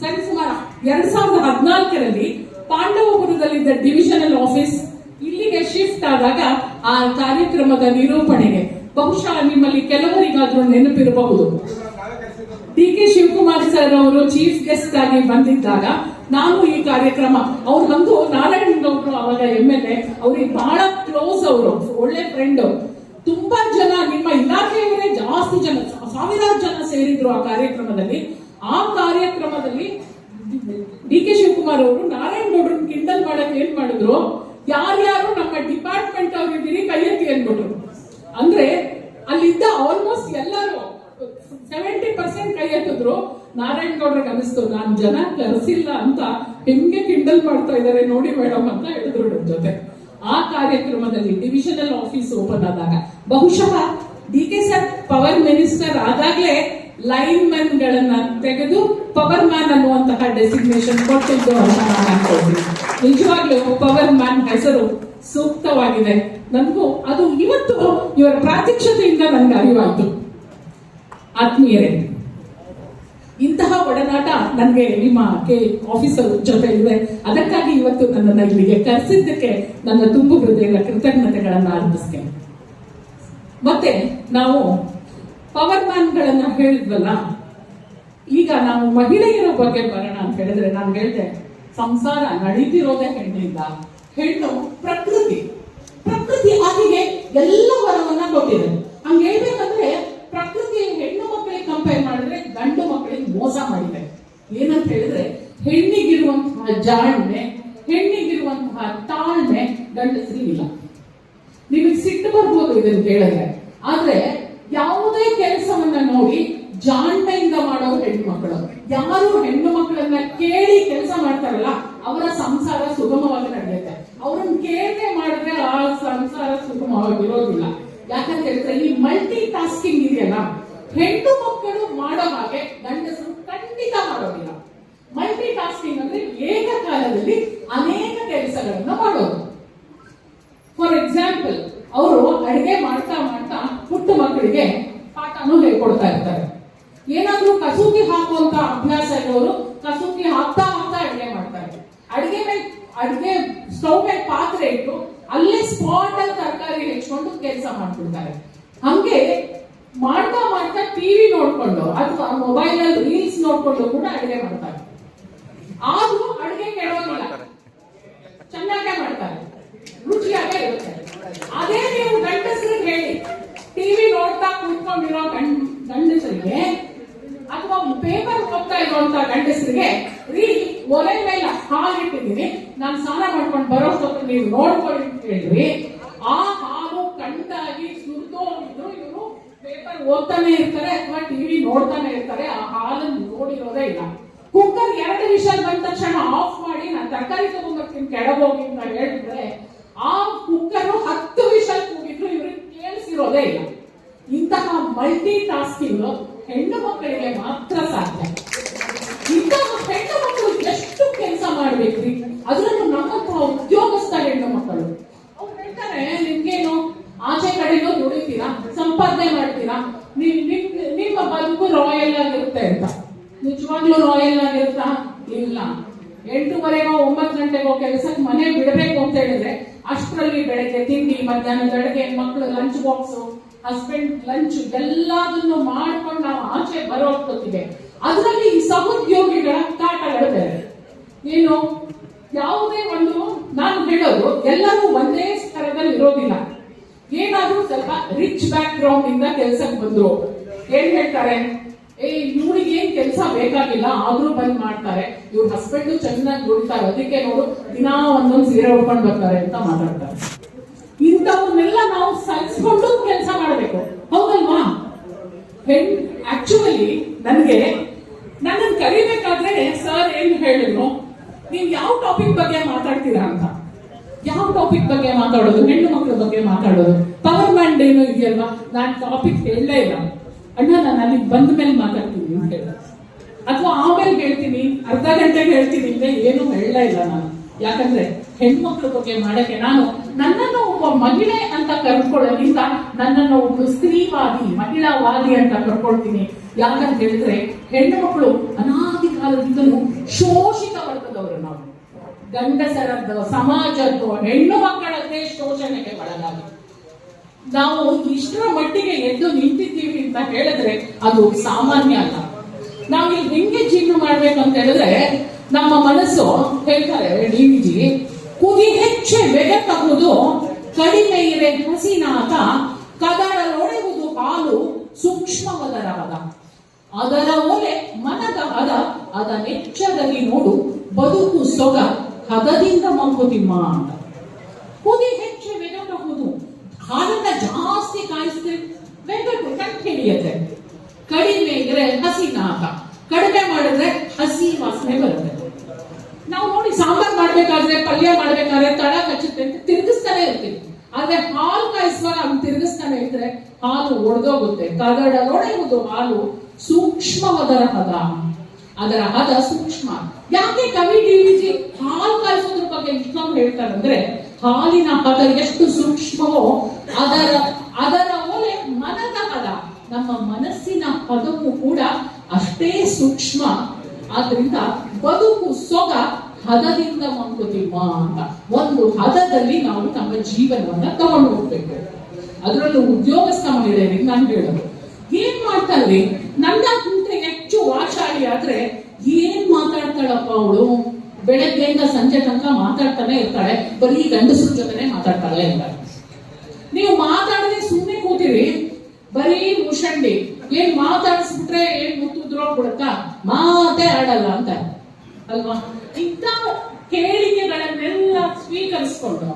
ಸರಿಸುಮಾರು 2014ರಲ್ಲಿ ಪಾಂಡವಪುರದಲ್ಲಿದ್ದ ಡಿವಿಷನಲ್ ಆಫೀಸ್ ಇಲ್ಲಿಗೆ ಶಿಫ್ಟ್ ಆದಾಗ ಆ ಕಾರ್ಯಕ್ರಮದ ನಿರೂಪಣೆಗೆ ಬಹುಶಃ ನಿಮ್ಮಲ್ಲಿ ಕೆಲವರಿಗಾದ್ರೂ ನೆನಪಿರಬಹುದು. ಡಿ.ಕೆ. ಶಿವಕುಮಾರ್ ಸರ್ ಅವರು ಚೀಫ್ ಗೆಸ್ಟ್ ಆಗಿ ಬಂದಿದ್ದಾಗ ನಾನು ಈ ಕಾರ್ಯಕ್ರಮ ಅವ್ರಿಗಂತೂ ನಾರಾಯಣಗೌಡರು ಅವಾಗ MLA ಅವ್ರಿಗೆ ಬಹಳ ಕ್ಲೋಸ್, ಅವರು ಒಳ್ಳೆ ಫ್ರೆಂಡ್. ತುಂಬಾ ಜನ ನಿಮ್ಮ ಇಲಾಖೆಯವರೇ ಜಾಸ್ತಿ ಜನ, ಸಾವಿರಾರು ಜನ ಸೇರಿದ್ರು ಆ ಕಾರ್ಯಕ್ರಮದಲ್ಲಿ. ಆ ಕಾರ್ಯಕ್ರಮದಲ್ಲಿ ಡಿ.ಕೆ. ಶಿವಕುಮಾರ್ ಅವರು ನಾರಾಯಣಗೌಡರನ್ನ ಕಿಂಡಲ್ ಮಾಡಕ್ ಏನ್ ಮಾಡಿದ್ರು, ಯಾರ್ಯಾರು ನಮ್ಮ ಡಿಪಾರ್ಟ್ಮೆಂಟ್ ಅವ್ರಿದ್ದೀರಿ ಕೈ ಎತ್ತಿ ಅಂದ್ಬಿಟ್ರು. ಅಂದ್ರೆ ಅಲ್ಲಿದ್ದ ಆಲ್ಮೋಸ್ಟ್ ಎಲ್ಲರೂ 70% ಕೈ ಎತ್ತಿದ್ರು. ನಾರಾಯಣಗೌಡ್ರಿಗೆ ಅನಿಸ್ತು, ನಾನ್ ಜನ ಕರೆಸಿಲ್ಲ ಅಂತ ಹೆಂಗೆ ಕಿಂಡಲ್ ಮಾಡ್ತಾ ಇದಾರೆ ನೋಡಿ ಮೇಡಮ್ ಅಂತ ಹೇಳಿದ್ರು ನನ್ನ ಜೊತೆ. ಆ ಕಾರ್ಯಕ್ರಮದಲ್ಲಿ ಡಿವಿಷನಲ್ ಆಫೀಸ್ ಓಪನ್ ಆದಾಗ ಬಹುಶಃ ಡಿ.ಕೆ. ಸರ್ ಪವರ್ ಮಿನಿಸ್ಟರ್ ಆದಾಗ್ಲೇ ಲೈನ್ ಮ್ಯಾನ್ ಗಳನ್ನ ತೆಗೆದು ಪವರ್ ಮ್ಯಾನ್ ಅನ್ನುವಂತಹ ಡೆಸಿಗ್ನೇಷನ್ ಕೊಟ್ಟಿದ್ದು ಅಂತ ನಾನು ಅನ್ಕೊಳ್ತೀನಿ. ನಿಜವಾಗ್ಲೂ ಪವರ್ ಮ್ಯಾನ್ ಹೆಸರು ಸೂಕ್ತವಾಗಿದೆ. ನನಗೂ ಅದು ಇವತ್ತು ಇವರ ಪ್ರಾತ್ಯಕ್ಷತೆಯಿಂದ ನನಗೆ ಅರಿವಾಯಿತು. ಆತ್ಮೀಯರೇ, ಇಂತಹ ಒಡನಾಟ ನನಗೆ ನಿಮ್ಮ ಆಫೀಸರ್ ಜೊತೆ ಇದೆ. ಅದಕ್ಕಾಗಿ ಇವತ್ತು ನನ್ನನ್ನು ಇಲ್ಲಿಗೆ ಕರೆಸಿದ್ದಕ್ಕೆ ನನ್ನ ತುಂಬು ಹೃದಯದ ಕೃತಜ್ಞತೆಗಳನ್ನು ಅರ್ಪಿಸ್ತೇನೆ. ಮತ್ತೆ ನಾವು ಪವರ್ ಮ್ಯಾನ್ ಗಳನ್ನ ಹೇಳಿದ್ವಲ್ಲ, ಈಗ ನಾವು ಮಹಿಳೆಯರ ಬಗ್ಗೆ ಬರೋಣ ಅಂತ ಹೇಳಿದ್ರೆ, ನಾನು ಹೇಳಿದೆ ಸಂಸಾರ ನಡೀತಿರೋದೇ ಹೆಣ್ಣಿಂದ. ಹೆಣ್ಣು ಪ್ರಕೃತಿ ಆಕೆಗೆ ಎಲ್ಲ ವರವನ್ನ ಕೊಟ್ಟಿದೆ. ಹಂಗೆ ಹೇಳ್ಬೇಕಂದ್ರೆ ಪ್ರಕೃತಿ ಹೆಣ್ಣು ಮಕ್ಕಳಿಗೆ ಕಂಪೇರ್ ಮಾಡಿದ್ರೆ ಗಂಡು ಮಕ್ಕಳಿಗೆ ಮೋಸ ಮಾಡಿದೆ. ಏನಂತ ಹೇಳಿದ್ರೆ ಹೆಣ್ಣಿಗಿರುವಂತಹ ಜಾಣ್ಮೆ, ಹೆಣ್ಣಿಗಿರುವಂತಹ ತಾಳ್ಮೆ ಗಂಡಸರಿಗಿಲ್ಲ. ನಿಮಗೆ ಸಿಟ್ಟು ಬರ್ಬೋದು ಇದನ್ನು ಕೇಳಿದ್ರೆ, ಆದ್ರೆ ಯಾವುದೇ ಕೆಲಸವನ್ನ ನೋಡಿ ಜಾಣ್ಮೆಯಿಂದ ಮಾಡೋ ಹೆಣ್ಣು ಮಕ್ಕಳು. ಯಾರು ಹೆಣ್ಣು ಮಕ್ಕಳನ್ನ ಕೇಳಿ ಕೆಲಸ ಮಾಡ್ತಾರಲ್ಲ ಅವರ ಸಂಸಾರ ಸುಗಮವಾಗಿ ನಡೆಯುತ್ತೆ. ಅವ್ರನ್ನ ಕೇಳದೆ ಮಾಡಿದ್ರೆ ಆ ಸಂಸಾರ ಸುಗಮವಾಗಿರೋದಿಲ್ಲ. ಯಾಕಂತ ಹೇಳಿದ್ರೆ ಈ ಮಲ್ಟಿ ಟಾಸ್ಕಿಂಗ್ ಇದೆಯಲ್ಲ, ಹೆಣ್ಣು ಮಕ್ಕಳು ಮಾಡೋ ಹಾಗೆ ಗಂಡಸರು ಖಂಡಿತ ಮಾಡೋದಿಲ್ಲ. ಮಲ್ಟಿ ಟಾಸ್ಕಿಂಗ್ ಅಂದ್ರೆ ಏಕಕಾಲದಲ್ಲಿ ಅನೇಕ ಕೆಲಸಗಳನ್ನ ಮಾಡೋದು. ಫಾರ್ ಎಕ್ಸಾಂಪಲ್, ಅವರು ಅಡಿಗೆ ಮಾಡ್ತಾ ಮಾಡ್ತಾ ಪುಟ್ಟ ಮಕ್ಕಳಿಗೆ ಪಾಠನೂ ಹೇಳ್ಕೊಡ್ತಾ ಇರ್ತಾರೆ. ಏನಾದ್ರೂ ಕಸೂತಿ ಹಾಕುವಂತ ಅಭ್ಯಾಸ ಇರೋರು ಕಸೂತಿ ಹಾಕ್ತಾ ಅಡಿಗೆ ಮಾಡ್ತಾರೆ. ಅಡಿಗೆ ಸ್ಟವ್ ಮೇಲೆ ಪಾತ್ರೆ ಇಟ್ಟು ಅಲ್ಲೇ ಸ್ಪಾಟ್ ಅಲ್ಲಿ ತರಕಾರಿ ಹೆಚ್ಚಿಕೊಂಡು ಕೆಲಸ ಮಾಡ್ತಿರ್ತಾರೆ. ಹಂಗೆ ಮಾಡ್ತಾ ಮಾಡ್ತಾ ಟಿವಿ ನೋಡ್ಕೊಂಡು ಅಥವಾ ಮೊಬೈಲ್ ಅಲ್ಲಿ ರೀಲ್ಸ್ ನೋಡ್ಕೊಂಡು ಕೂಡ ಅಡಿಗೆ ಮಾಡ್ತಾರೆ. ಆದ್ರೂ ಅಡಿಗೆ ಕೆಡೋದಿಲ್ಲ, ಚೆನ್ನಾಗೇ ಮಾಡ್ತಾರೆ, ರುಚಿಯಾಗೇ ಇರುತ್ತೆ. ಅದೇ ನೀವು ಗಂಡಸರಿಗೆ ಹೇಳಿ, ಟಿವಿ ನೋಡ್ತಾ ಕೂತ್ಕೊಂಡಿರೋ ಗಂಡಸರಿಗೆ ಅಥವಾ ಪೇಪರ್ ಓದ್ತಾ ಇರುವಂತ ಗಂಡಸರಿಗೆ, ಒಲೆ ಮೇಲೆ ಹಾಲಿಟ್ಟಿದ್ದೀನಿ, ನಾನು ಸ್ನಾನ ಮಾಡ್ಕೊಂಡು ಬರೋಷ್ಟೊತ್ತು ನೀವು ನೋಡ್ಕೊಳ್ಳಿ ಅಂತ ಹೇಳಿದ್ರಿ, ಆ ಹಾಲು ಕಂಡಾಗಿ ಸುರಿದೋಗಿದ್ರು ಇವರು ಪೇಪರ್ ಓದ್ತಾನೆ ಇರ್ತಾರೆ ಅಥವಾ ಟಿವಿ ನೋಡ್ತಾನೆ ಇರ್ತಾರೆ. ಆ ಹಾಲನ್ನು ನೋಡಿರೋದೇ ಇಲ್ಲ. ಕುಕ್ಕರ್ 2 ವಿಷಲ್ ಬಂದ ತಕ್ಷಣ ಆಫ್ ಮಾಡಿ ನಾನು ತರಕಾರಿ ತಗೊಂಡ್ಬರ್ತೀನಿ ಕೆಡಬೋಗಿ ಅಂತ ಹೇಳಿದ್ರೆ, ಆ ಕುಕ್ಕರ್ 10 ವಿಷಲ್ ಕೂಗಿದ್ರು ಇವ್ರಿಗೆ ಕೇಳಿಸಿರೋದೇ ಇಲ್ಲ. ಇಂತಹ ಮಲ್ಟಿ ಟಾಸ್ಕಿಂಗ್ ಹೆಣ್ಣು ಮಕ್ಕಳಿಗೆ ಮಾತ್ರ ಸಾಧ್ಯ. ಇಂತಹ ಹೆಣ್ಣು ಮಕ್ಕಳು ಎಷ್ಟು ಕೆಲಸ ಮಾಡ್ಬೇಕ್ರಿ, ಅದರಲ್ಲೂ ನಮ್ಮಂತಹ ಉದ್ಯೋಗಸ್ಥ ಹೆಣ್ಣು ಮಕ್ಕಳು. ಅವ್ರು ಹೇಳ್ತಾರೆ, ನಿಮ್ಗೇನು ಆಚೆ ಕಡೆನೂ ದುಡಿತೀರಾ, ಸಂಪಾದನೆ ಮಾಡ್ತೀರಾ, ನಿಮ್ಮ ಬದುಕು ರಾಯಲ್ ಆಗಿರುತ್ತೆ ಅಂತ. ನಿಜವಾಗ್ಲೂ ರಾಯಲ್ ಆಗಿರುತ್ತಾ? ಇಲ್ಲ. 8:30 9 ಗಂಟೆಗೋ ಕೆಲಸಕ್ಕೆ ಮನೆ ಬಿಡಬೇಕು ಅಂತ ಹೇಳಿದ್ರೆ ಅಷ್ಟರಲ್ಲಿ ಬೆಳಗ್ಗೆ ತಿಂಡಿ, ಮಧ್ಯಾಹ್ನದ ಅಡುಗೆ, ಮಕ್ಕಳು ಲಂಚ್ ಬಾಕ್ಸ್, ಹಸ್ಬೆಂಡ್ ಲಂಚ್ ಎಲ್ಲದನ್ನು ಮಾಡ್ಕೊಂಡು ನಾವು ಆಚೆ ಬರೋಕ್ಕೋತಿದೆ. ಅದರಲ್ಲಿ ಈ ಸಹೋದ್ಯೋಗಿಗಳ ಕಾಟಗಳು ಬೇರೆ. ಏನು, ಯಾವುದೇ ಒಂದು, ನಾನು ಹೇಳೋದು ಎಲ್ಲರೂ ಒಂದೇ ಸ್ತರದಲ್ಲಿ ಇರೋದಿಲ್ಲ. ಏನಾದ್ರೂ ಸ್ವಲ್ಪ ರಿಚ್ ಬ್ಯಾಕ್ ಗ್ರೌಂಡ್ ಇಂದ ಕೆಲಸಕ್ಕೆ ಬಂದ್ರು ಏನ್ ಹೇಳ್ತಾರೆ, ಇವ್ರಿಗೆ ಏನ್ ಕೆಲಸ ಬೇಕಾಗಿಲ್ಲ ಆದ್ರೂ ಬಂದ್ ಮಾಡ್ತಾರೆ, ಇವ್ರ ಹಸ್ಬೆಂಡ್ ಚೆನ್ನಾಗಿ ದುಡಿತಾರೆ, ಅದಕ್ಕೆ ನೋಡು ದಿನಾ ಒಂದೊಂದು ಸೀರೆ ಉಡ್ಕೊಂಡು ಬರ್ತಾರೆ ಅಂತ ಮಾತಾಡ್ತಾರೆ. ಇಂಥವನ್ನೆಲ್ಲ ನಾವು ಸಹಿಸ್ಕೊಂಡು ಕೆಲಸ ಮಾಡಬೇಕು, ಹೌದಲ್ವಾ? ಆಕ್ಚುಲಿ ನನ್ನನ್ನು ಕರಿಬೇಕಾದ್ರೆ ಸರ್ ಏನ್ ಹೇಳಿದ್ರು, ನೀವು ಯಾವ ಟಾಪಿಕ್ ಬಗ್ಗೆ ಮಾತಾಡ್ತೀರಾ ಅಂತ. ಯಾವ ಟಾಪಿಕ್ ಬಗ್ಗೆ ಮಾತಾಡೋದು? ಹೆಣ್ಣು ಮಕ್ಕಳ ಬಗ್ಗೆ ಮಾತಾಡೋದು. ಪವರ್ ಮ್ಯಾನ್ ಏನೋ ಇದೆಯಲ್ವಾ, ನಾನು ಟಾಪಿಕ್ ಹೇಳಲೇ ಇಲ್ಲ ಅಣ್ಣ, ನಾನು ಅಲ್ಲಿಗೆ ಬಂದ ಮೇಲೆ ಮಾತಾಡ್ತೀನಿ ಅಂತ ಹೇಳ, ಅಥವಾ ಆಮೇಲೆ ಹೇಳ್ತೀನಿ, ಅರ್ಧ ಗಂಟೆಗೆ ಹೇಳ್ತೀನಿ ಅಂದ್ರೆ ಏನು ಹೇಳಲೇ ಇಲ್ಲ ನಾನು. ಯಾಕಂದ್ರೆ ಹೆಣ್ಮಕ್ಳ ಬಗ್ಗೆ ಮಾಡಕ್ಕೆ ನನ್ನನ್ನು ಒಬ್ಬ ಮಹಿಳೆ ಅಂತ ಕರ್ಕೊಳ್ಳೋದ್ರಿಂದ ನನ್ನನ್ನು ಒಬ್ಬ ಸ್ತ್ರೀವಾದಿ, ಮಹಿಳಾವಾದಿ ಅಂತ ಕರ್ಕೊಳ್ತೀನಿ. ಯಾಕಂತ ಹೇಳಿದ್ರೆ ಹೆಣ್ಣು ಮಕ್ಕಳು ಅನಾದಿ ಕಾಲದಿಂದಲೂ ಶೋಷಿತ ವರ್ಗದವರು ನಾವು. ಗಂಡಸರದ್ದು, ಸಮಾಜದ್ದು, ಹೆಣ್ಣು ಮಕ್ಕಳದ್ದೇ ಶೋಷಣೆಗೆ ಒಳಗಾಗಿ ನಾವು ಇಷ್ಟರ ಮಟ್ಟಿಗೆ ಎದ್ದು ನಿಂತಿದ್ದೀವಿ ಅಂತ ಹೇಳಿದ್ರೆ ಅದು ಸಾಮಾನ್ಯ ಅಲ್ಲ. ನಾವು ಇಲ್ಲಿ ಹೆಂಗೆ ಜೀವನ ಮಾಡ್ಬೇಕಂತ ಹೇಳಿದ್ರೆ, ನಮ್ಮ ಮನಸ್ಸು ಹೇಳ್ತಾರೆ ಡಿವಿಜಿ, ಕುದಿ ಹೆಚ್ಚೆ ಬೆಗತಹುದು ಕಡಿಮೆ ಇರೆ ಹಸಿನಾಥ, ಕದರಲೊಡೆಯುವುದು ಹಾಲು ಸೂಕ್ಷ್ಮವದರ ಹದ, ಅದರ ಒಲೆ ಮನದ ಹದ, ಅದನೆಚ್ಚರದಲ್ಲಿ ನೋಡು ಬದುಕು ಸೊಗ ಹದದಿಂದ ಮಂಕುತಿಮ್ಮ ಅಂತ. ಕುದಿ ಹೆಚ್ಚೆ ಬೆಗತಹುದು, ಹಾಲನ್ನ ಜಾಸ್ತಿ ಕಾಯಿಸಿದ್ರೆ ಬೆಗಟು ಕಂಠ ಹಿಡಿಯುತ್ತೆ. ಕಡಿಮೆ ಇದ್ರೆ ಹಸಿನಾಥ, ಕಡಿಮೆ ಮಾಡಿದ್ರೆ ಹಸಿ ವಾಸನೆ ಬರುತ್ತೆ. ನಾವು ನೋಡಿ ಸಾಂಬಾರ್ ಮಾಡ್ಬೇಕಾದ್ರೆ, ಪಲ್ಯ ಮಾಡ್ಬೇಕಾದ್ರೆ ತಳ ಕಚ್ಚುತ್ತೆ ಅಂತ ತಿರುಗಿಸ್ತಾನೆ ಇರ್ತೀವಿ. ಆದ್ರೆ ಹಾಲು ಕಾಯಿಸುವಾಗ ಅವ್ನು ತಿರುಗಿಸ್ತಾನೆ ಇದ್ರೆ ಹಾಲು ಒಡೆದೋಗುತ್ತೆ. ಕದಡಲೊಡೆಯುವುದು ಹಾಲು ಸೂಕ್ಷ್ಮವದರ ಹದ, ಅದರ ಹದ ಸೂಕ್ಷ್ಮ. ಯಾಕೆ ಕವಿ ಡಿವಿಜಿ ಹಾಲು ಕಾಯಿಸೋದ್ರ ಬಗ್ಗೆ ಇಷ್ಟೊಂದು ಹೇಳ್ತಾರೆ ಅಂದ್ರೆ, ಹಾಲಿನ ಹದ ಎಷ್ಟು ಸೂಕ್ಷ್ಮವೋ ಅದರ ಒಲೆ ಮನದ ಹದ, ನಮ್ಮ ಮನಸ್ಸಿನ ಹದವು ಕೂಡ ಅಷ್ಟೇ ಸೂಕ್ಷ್ಮ. ಆದ್ರಿಂದ ಬದುಕು ಸೊಗ ಹದದಿಂದ ಮಂಕುತಿಮ್ಮ ಅಂತ. ಒಂದು ಹದದಲ್ಲಿ ನಾವು ನಮ್ಮ ಜೀವನವನ್ನ ತಗೊಂಡು ಹೋಗ್ಬೇಕು. ಅದರಲ್ಲೂ ಉದ್ಯೋಗಸ್ಥ ಮಹಿಳೆಯರಿಗೆ ನಾನು ಹೇಳೋದು, ಏನ್ ಮಾಡ್ತಾಳ್ರಿ, ನನ್ನಕ್ಕಿಂತ ಹೆಚ್ಚು ವಾಚಾಳಿ ಆದ್ರೆ ಏನ್ ಮಾತಾಡ್ತಾಳಪ್ಪ ಅವಳು, ಬೆಳಗ್ಗೆಯಿಂದ ಸಂಜೆ ತನಕ ಮಾತಾಡ್ತಾನೆ ಇರ್ತಾಳೆ, ಬರೀ ಗಂಡಸ್ರ ಜೊತೆನೆ ಮಾತಾಡ್ತಾಳೆ ಇರ್ತಾಳೆ. ನೀವು ಮಾತಾಡದೆ ಸುಮ್ಮನೆ ಕೂತಿರಿ, ಬರೀ ಮುಷಂಡಿ, ಏನ್ ಮಾತಾಡಿಸ್ಬಿಟ್ರೆ ಏನ್ ಮುತ್ತುದ್ರೋಗ್ಬಿಡುತ್ತಾ, ಮಾತೇ ಆಡಲ್ಲ ಅಂತ ಅಲ್ವಾ. ಇಂಥ ಕೇಳಿಕೆಗಳನ್ನೆಲ್ಲ ಸ್ವೀಕರಿಸ್ಕೊಂಡು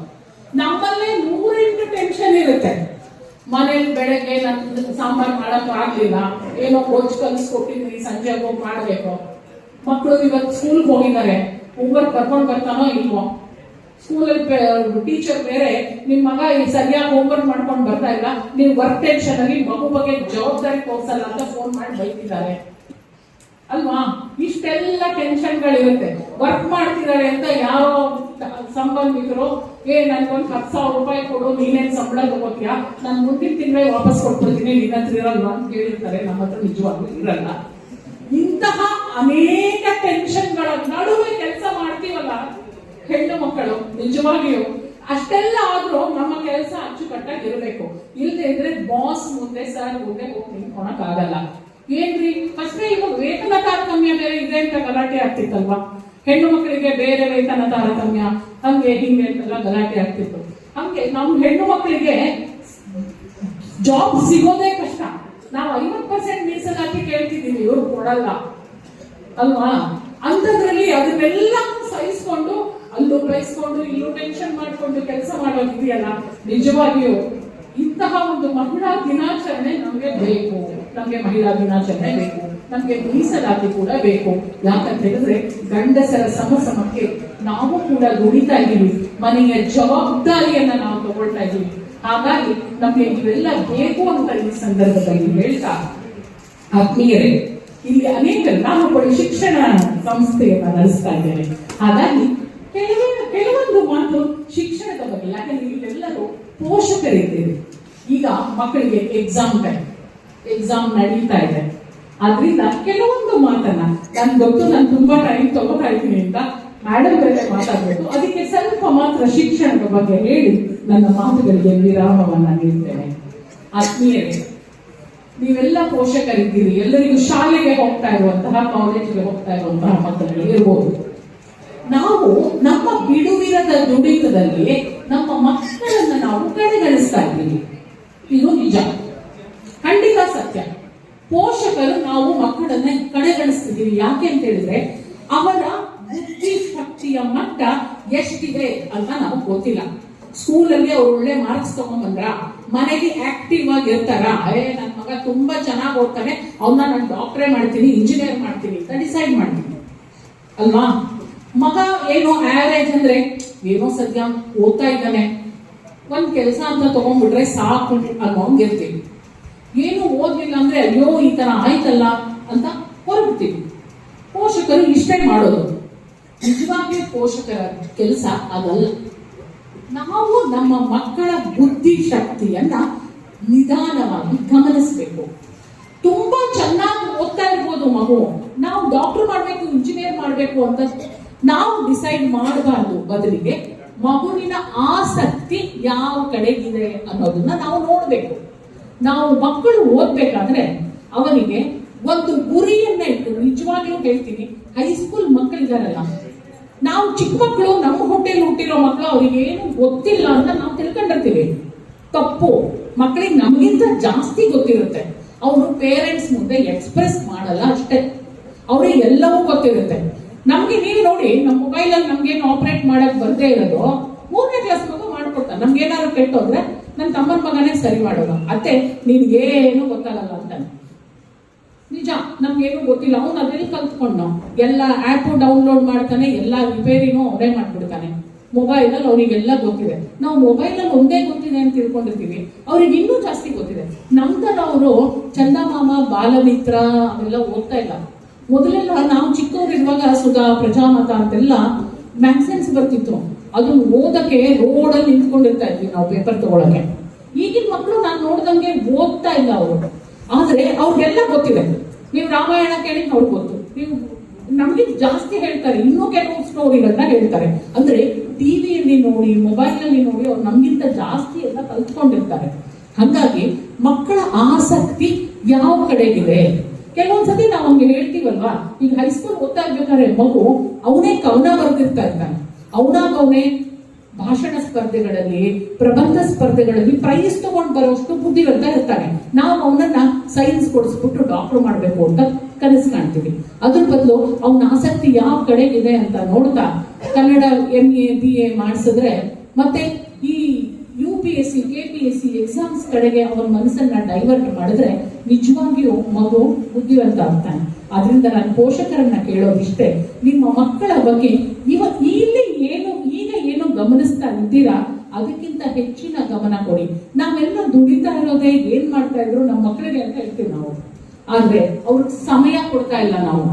ನಮ್ಮಲ್ಲೇ 108 ಟೆನ್ಷನ್ ಇರುತ್ತೆ. ಮನೇಲಿ ಬೆಳಗ್ಗೆ ನನ್ ಸಾಂಬಾರ್ ಮಾಡಕ್ ಆಗ್ಲಿಲ್ಲ, ಏನೋ ಕೋಚ್ ಕಲಿಸ್ಕೊಟ್ಟಿದ್ದೀನಿ, ಸಂಜೆ ಹೋಗಿ ಮಾಡ್ಬೇಕು. ಮಕ್ಕಳು ಇವತ್ತು ಸ್ಕೂಲ್ಗೆ ಹೋಗಿದ್ದಾರೆ, ಹೋಮ್ವರ್ಕ್ ಕರ್ಕೊಂಡು ಬರ್ತಾನೋ ಇಲ್ವೋ. ಸ್ಕೂಲಲ್ಲಿ ಟೀಚರ್ ಬೇರೆ, ನಿಮ್ ಮಗ ಸರಿಯಾಗಿ ಹೋಮ್ವರ್ಕ್ ಮಾಡ್ಕೊಂಡು ಬರ್ತಾ ಇಲ್ಲ, ನೀವು ವರ್ಕ್ ಟೆನ್ಷನ್ ಅಲ್ಲಿ ಮಗು ಬಗ್ಗೆ ಜವಾಬ್ದಾರಿ ತೋರಿಸಲ್ಲ ಅಂತ ಫೋನ್ ಮಾಡಿ ಬೈತಿದ್ದಾರೆ ಅಲ್ವಾ. ಇಷ್ಟೆಲ್ಲ ಟೆನ್ಷನ್ಗಳಿರುತ್ತೆ. ವರ್ಕ್ ಮಾಡ್ತಿದ್ದಾರೆ ಅಂತ ಯಾರೋ ಸಂಬಂಧಿಕರು, ನನ್ಗೊಂದು 10,000 ರೂಪಾಯಿ ಕೊಡು, ನೀನೇನ್ ಸಂಬಳ ತಗೋತೀಯಾ, ನಾನು ಮುಂದಿನ ತಿಂಗಳೇ ವಾಪಸ್ ಕೊಟ್ಬಿಡ್ತೀನಿ, ನಿನ್ನ ಹತ್ರ ಇರಲ್ವಾ ಅಂತ ಕೇಳಿರ್ತಾರೆ. ನಮ್ಮ ಹತ್ರ ನಿಜವಾಗ್ಲೂ ಇರಲ್ಲ. ಇಂತಹ ಅನೇಕ ಟೆನ್ಷನ್ಗಳ ನಡುವೆ ಕೆಲಸ ಮಾಡ್ತೀವಲ್ಲ ಹೆಣ್ಣು ಮಕ್ಕಳು, ನಿಜವಾಗಿಯೂ ಅಷ್ಟೆಲ್ಲ ಆದ್ರೂ ನಮ್ಮ ಕೆಲಸ ಅಚ್ಚುಕಟ್ಟಾಗಿ ಇರಬೇಕು. ಇಲ್ಲದೆ ಇದ್ರೆ ಬಾಸ್ ಮುಂದೆ, ಸರ್ ಮುಂದೆ ಹೋಗಿ ನಿಂತ್ಕೊಳಕ್ ಆಗಲ್ಲ. ಏನ್ರಿ ಫಸ್ಟ್ ಇವಾಗ ವೇತನ ತಾರತಮ್ಯ ಬೇರೆ ಇದೆ ಅಂತ ಗಲಾಟೆ ಆಗ್ತಿತ್ತಲ್ವಾ. ಹೆಣ್ಣು ಮಕ್ಕಳಿಗೆ ಬೇರೆ ವೇತನ ತಾರತಮ್ಯ, ಹಂಗೆ ಹಿಂಗೆ ಅಂತೆಲ್ಲ ಗಲಾಟೆ ಆಗ್ತಿತ್ತು. ಹಂಗೆ ನಾವು ಹೆಣ್ಣು ಮಕ್ಕಳಿಗೆ ಜಾಬ್ ಸಿಗೋದೇ ಕಷ್ಟ. ನಾವು 50% ಮೀಸಲಾತಿ ಕೇಳ್ತಿದ್ದೀವಿ, ಇವ್ರು ಕೊಡಲ್ಲ ಅಲ್ವಾ. ಅಂಥದ್ರಲ್ಲಿ ಅದನ್ನೆಲ್ಲ ಸಹಿಸ್ಕೊಂಡು, ಅಲ್ಲೂ ಬಯಸ್ಕೊಂಡು, ಇಲ್ಲೂ ಟೆನ್ಷನ್ ಮಾಡ್ಕೊಂಡು ಕೆಲಸ ಮಾಡೋದಿದೆಯಲ್ಲ, ನಿಜವಾಗಿಯೂ ಇಂತಹ ಒಂದು ಮಹಿಳಾ ದಿನಾಚರಣೆ ನಮಗೆ ಬೇಕು. ನಮಗೆ ಮಹಿಳಾ ದಿನಾಚರಣೆ ಬೇಕು, ನಮಗೆ ಮೀಸಲಾತಿ ಕೂಡ ಬೇಕು. ಯಾಕಂತ ಹೇಳಿದ್ರೆ ಗಂಡಸರ ಸಮಕ್ಕೆ ನಾವು ಕೂಡ ದುಡಿತಾ ಇದ್ದೀವಿ, ಮನೆಯ ಜವಾಬ್ದಾರಿಯನ್ನ ನಾವು ತಗೊಳ್ತಾ ಇದ್ದೀವಿ. ಹಾಗಾಗಿ ನಮ್ಗೆ ಇವೆಲ್ಲ ಬೇಕು ಅಂತ ಈ ಸಂದರ್ಭದಲ್ಲಿ ಹೇಳ್ತಾ, ಆತ್ಮೀಯರೇ, ಇಲ್ಲಿ ಅನೇಕ ನಾನು ಕೂಡ ಶಿಕ್ಷಣ ಸಂಸ್ಥೆಯನ್ನ ನಡೆಸ್ತಾ ಇದ್ದೇನೆ. ಹಾಗಾಗಿ ಕೆಲವೊಂದು ಮಾತು ಶಿಕ್ಷಣದ ಬಗ್ಗೆ, ಯಾಕಂದ್ರೆ ಇಲ್ಲೆಲ್ಲರೂ ಪೋಷಕರಿದ್ದೇವೆ. ಈಗ ಮಕ್ಕಳಿಗೆ ಎಕ್ಸಾಮ್ ನಡೀತಾ ಇದೆ. ಆದ್ರಿಂದ ಕೆಲವೊಂದು ಮಾತನ್ನ ನನ್ ಗೊತ್ತು, ನಾನು ತುಂಬಾ ಟೈಮ್ ತಗೋತಾ ಇದ್ದೀನಿ ಅಂತ ಮೇಡಮ್ ಜೊತೆ ಮಾತಾಡ್ಬೇಕು. ಅದಕ್ಕೆ ಸ್ವಲ್ಪ ಮಾತ್ರ ಶಿಕ್ಷಣದ ಬಗ್ಗೆ ಹೇಳಿ ನನ್ನ ಮಾತುಗಳಿಗೆ ವಿರಾಮವನ್ನ ನೀಡ್ತೇನೆ. ಆತ್ಮೀಯರೇ, ನೀವೆಲ್ಲ ಪೋಷಕರಿದ್ದೀರಿ, ಎಲ್ಲರಿಗೂ ಶಾಲೆಗೆ ಹೋಗ್ತಾ ಇರುವಂತಹ, ಕಾಲೇಜಿಗೆ ಹೋಗ್ತಾ ಇರುವಂತಹ ಮಕ್ಕಳು ಇರ್ಬೋದು. ನಾವು ನಮ್ಮ ಬಿಡುವಿರದ ದುಡಿತದಲ್ಲಿ ನಮ್ಮ ಮಕ್ಕಳನ್ನ ನಾವು ಕಡೆಗಣಿಸ್ತಾ ಇದ್ದೀವಿ. ಇದು ನಿಜ, ಖಂಡಿತ ಸತ್ಯ. ಪೋಷಕರು ನಾವು ಮಕ್ಕಳನ್ನ ಕಡೆಗಣಿಸ್ತಿದ್ದೀವಿ. ಯಾಕೆ ಅಂತ ಹೇಳಿದ್ರೆ ಅವರ ಬುದ್ಧಿ ಶಕ್ತಿಯ ಮಟ್ಟ ಎಷ್ಟಿದೆ ಅಂತ ನಮಗೆ ಗೊತ್ತಿಲ್ಲ. ಸ್ಕೂಲಲ್ಲಿ ಅವ್ರು ಒಳ್ಳೆ ಮಾರ್ಕ್ಸ್ ತಗೊಂಡ್ಬಂದ್ರ, ಮನೆಗೆ ಆಕ್ಟಿವ್ ಆಗಿ ಇರ್ತಾರ, ನನ್ನ ಮಗ ತುಂಬಾ ಚೆನ್ನಾಗಿ ಓದ್ತಾನೆ, ಅವನ್ನ ನಾನು ಡಾಕ್ಟ್ರೇ ಮಾಡ್ತೀನಿ, ಇಂಜಿನಿಯರ್ ಮಾಡ್ತೀನಿ ಅಂತ ಡಿಸೈಡ್ ಮಾಡ್ತೀನಿ ಅಲ್ವಾ. ಮಗ ಏನೋ ಆವರೇಜ್ ಅಂದ್ರೆ ಏನೋ ಸದ್ಯ ಓದ್ತಾ ಇದ್ದಾನೆ, ಒಂದ್ ಕೆಲಸ ಅಂತ ತಗೊಂಡ್ಬಿಟ್ರೆ ಸಾಕು ಅನ್ನೋಂಗಿರ್ತೀವಿ. ಏನು ಓದ್ಲಿಲ್ಲ ಅಂದ್ರೆ ಅಯ್ಯೋ ಈ ತರ ಆಯ್ತಲ್ಲ ಅಂತ ಹೊರಡ್ತೀವಿ. ಪೋಷಕರು ಇಷ್ಟೇ ಮಾಡೋದು. ನಿಜವಾಗಿಯೂ ಪೋಷಕರ ಕೆಲಸ ಅದಲ್ಲ. ನಾವು ನಮ್ಮ ಮಕ್ಕಳ ಬುದ್ಧಿ ಶಕ್ತಿಯನ್ನ ನಿಧಾನವಾಗಿ ಗಮನಿಸಬೇಕು. ತುಂಬಾ ಚೆನ್ನಾಗಿ ಓದ್ತಾ ಇರ್ಬೋದು ಮಗು, ನಾವು ಡಾಕ್ಟರ್ ಮಾಡ್ಬೇಕು ಇಂಜಿನಿಯರ್ ಮಾಡ್ಬೇಕು ಅಂತ ನಾವು ಡಿಸೈಡ್ ಮಾಡಬಾರ್ದು. ಬದಲಿಗೆ ಮಗುವಿನ ಆಸಕ್ತಿ ಯಾವ ಕಡೆಗಿದೆ ಅನ್ನೋದನ್ನ ನಾವು ನೋಡ್ಬೇಕು. ನಾವು ಮಕ್ಕಳು ಓದ್ಬೇಕಾದ್ರೆ ಅವನಿಗೆ ಒಂದು ಗುರಿಯನ್ನ ಇಟ್ಟು, ನಿಜವಾಗ್ಲೂ ಹೇಳ್ತೀನಿ, ಹೈಸ್ಕೂಲ್ ಮಕ್ಕಳಿದಾರಲ್ಲ, ನಾವು ಚಿಕ್ಕ ಮಕ್ಕಳು, ನಮ್ಮ ಹೊಟ್ಟೆಯಲ್ಲಿ ಹುಟ್ಟಿರೋ ಮಕ್ಕಳು, ಅವ್ರಿಗೆ ಏನು ಗೊತ್ತಿಲ್ಲ ಅಂತ ನಾವು ತಿಳ್ಕೊಂಡಿರ್ತೀವಿ. ತಪ್ಪು. ಮಕ್ಕಳಿಗೆ ನಮಗಿಂತ ಜಾಸ್ತಿ ಗೊತ್ತಿರುತ್ತೆ. ಅವರು ಪೇರೆಂಟ್ಸ್ ಮುಂದೆ ಎಕ್ಸ್ಪ್ರೆಸ್ ಮಾಡಲ್ಲ ಅಷ್ಟೇ, ಅವ್ರಿಗೆ ಎಲ್ಲವೂ ಗೊತ್ತಿರುತ್ತೆ. ನಮ್ಗೆ ನೀವು ನೋಡಿ, ನಮ್ಮ ಮೊಬೈಲ್ ಅಲ್ಲಿ ನಮ್ಗೇನು ಆಪರೇಟ್ ಮಾಡಕ್ ಬರ್ದೇ ಇರೋದು 3ನೇ ಕ್ಲಾಸ್ ಮಗು ಮಾಡ್ಕೊಡ್ತಾನೆ. ನಮ್ಗೆ ಏನಾದ್ರು ಕೆಟ್ಟೋದ್ರೆ ನನ್ನ ತಮ್ಮನ ಮಗನೇ ಸರಿ ಮಾಡೋದು. ಅತ್ತೆ ನಿನ್ಗೇನು ಗೊತ್ತಾಗಲ್ಲ ಅಂತಾನೆ. ನಿಜ, ನಮ್ಗೇನು ಗೊತ್ತಿಲ್ಲ. ಅವ್ನು ಅದೆಲ್ಲಿ ಕಲ್ತ್ಕೊಂಡು ಎಲ್ಲ ಆ್ಯಪ್ ಡೌನ್ಲೋಡ್ ಮಾಡ್ತಾನೆ, ಎಲ್ಲ ರಿಪೇರಿನೂ ಅವರೇ ಮಾಡ್ಬಿಡ್ತಾನೆ. ಮೊಬೈಲ್ ಅಲ್ಲಿ ಅವರಿಗೆಲ್ಲ ಗೊತ್ತಿದೆ. ನಾವು ಮೊಬೈಲ್ ಅಲ್ಲಿ ಒಂದೇ ಗೊತ್ತಿದೆ ಅಂತ ತಿಳ್ಕೊಂಡಿರ್ತೀವಿ, ಅವ್ರಿಗೆ ಇನ್ನೂ ಜಾಸ್ತಿ ಗೊತ್ತಿದೆ. ನಮ್ ತರ ಅವರು ಚಂದಮಾಮ, ಬಾಲಮಿತ್ರ ಅವೆಲ್ಲ ಓದ್ತಾ ಇಲ್ಲ. ಮೊದಲೆಲ್ಲ ನಾವು ಚಿಕ್ಕವರಿರುವಾಗ ಸುಧಾ, ಪ್ರಜಾಮತ ಅಂತೆಲ್ಲ ಮ್ಯಾಗ್ಝಿನ್ಸ್ ಬರ್ತಿತ್ತು. ಅದು ಓದಕ್ಕೆ ರೋಡಲ್ಲಿ ನಿಂತ್ಕೊಂಡಿರ್ತಾ ಇದ್ವಿ ನಾವು ಪೇಪರ್ ತಗೊಳಕ್ಕೆ. ಈಗಿನ ಮಕ್ಕಳು ನಾನು ನೋಡ್ದಂಗೆ ಓದ್ತಾ ಇಲ್ಲ ಅವರು. ಆದ್ರೆ ಅವ್ರಿಗೆಲ್ಲ ಗೊತ್ತಿದೆ. ನೀವು ರಾಮಾಯಣ ಕೇಳಿ ಅವ್ರಿಗೆ ಗೊತ್ತು. ನೀವು ನಮ್ಗೆ ಜಾಸ್ತಿ ಹೇಳ್ತಾರೆ, ಇನ್ನೂ ಕೆಲವು ಸ್ಟೋರಿಗಳನ್ನ ಹೇಳ್ತಾರೆ. ಅಂದ್ರೆ ಟಿವಿಯಲ್ಲಿ ನೋಡಿ, ಮೊಬೈಲ್ ನಲ್ಲಿ ನೋಡಿ ಅವ್ರು ನಮ್ಗಿಂತ ಜಾಸ್ತಿ ಎಲ್ಲ ಕಲ್ತ್ಕೊಂಡಿರ್ತಾರೆ. ಹಾಗಾಗಿ ಮಕ್ಕಳ ಆಸಕ್ತಿ ಯಾವ ಕಡೆಗಿದೆ. ಕೆಲವೊಂದ್ಸತಿ ನಾವು ಹಂಗೆ ಹೇಳ್ತೀವಲ್ವಾ, ಈಗ ಹೈಸ್ಕೂಲ್ ಓದ್ತಾ ಇರ್ಬೇಕಾದ್ರೆ ಮಗು ಅವನೇ ಕವನ ಬರೆದಿರ್ತಾ ಇರ್ತಾನೆ. ಅವನೇ ಭಾಷಣ ಸ್ಪರ್ಧೆಗಳಲ್ಲಿ, ಪ್ರಬಂಧ ಸ್ಪರ್ಧೆಗಳಲ್ಲಿ ಪ್ರೈಸ್ ತಗೊಂಡು ಬರೋಷ್ಟು ಬುದ್ಧಿವಂತ ಇರ್ತಾನೆ. ನಾವು ಅವನನ್ನ ಸೈನ್ಸ್ ಕೊಡಿಸ್ಬಿಟ್ಟು ಡಾಕ್ಟರ್ ಮಾಡ್ಬೇಕು ಅಂತ ಕನಸು ಕಾಣ್ತೀವಿ. ಅದ್ರ ಬದಲು ಅವನ ಆಸಕ್ತಿ ಯಾವ ಕಡೆಗಿದೆ ಅಂತ ನೋಡ್ತಾ ಕನ್ನಡ MA BA ಮಾಡಿಸಿದ್ರೆ, ಮತ್ತೆ ಈ UPSC KPSC ಎಕ್ಸಾಮ್ಸ್ ಕಡೆಗೆ ಅವನ ಮನಸ್ಸನ್ನ ಡೈವರ್ಟ್ ಮಾಡಿದ್ರೆ ನಿಜವಾಗಿಯೂ ಮಗು ಬುದ್ಧಿವಂತ ಆಗ್ತಾನೆ. ಆದ್ರಿಂದ ನಾನು ಪೋಷಕರನ್ನ ಕೇಳೋದಿಷ್ಟೇ, ನಿಮ್ಮ ಮಕ್ಕಳ ಬಗ್ಗೆ ಇಲ್ಲಿ ಈಗ ಏನು ಗಮನಿಸ್ತಾ ಇದ್ದೀರಾ ಅದಕ್ಕಿಂತ ಹೆಚ್ಚಿನ ಗಮನ ಕೊಡಿ. ನಾವೆಲ್ಲ ದುಡಿತಾ ಇರೋದೇ ಏನ್ ಮಾಡ್ತಾ ಇದ್ರು ನಮ್ಮ ಮಕ್ಕಳಿಗೆ ಅಂತ ಹೇಳ್ತೀವಿ ನಾವು. ಆದ್ರೆ ಅವ್ರಿಗೆ ಸಮಯ ಕೊಡ್ತಾ ಇಲ್ಲ ನಾವು.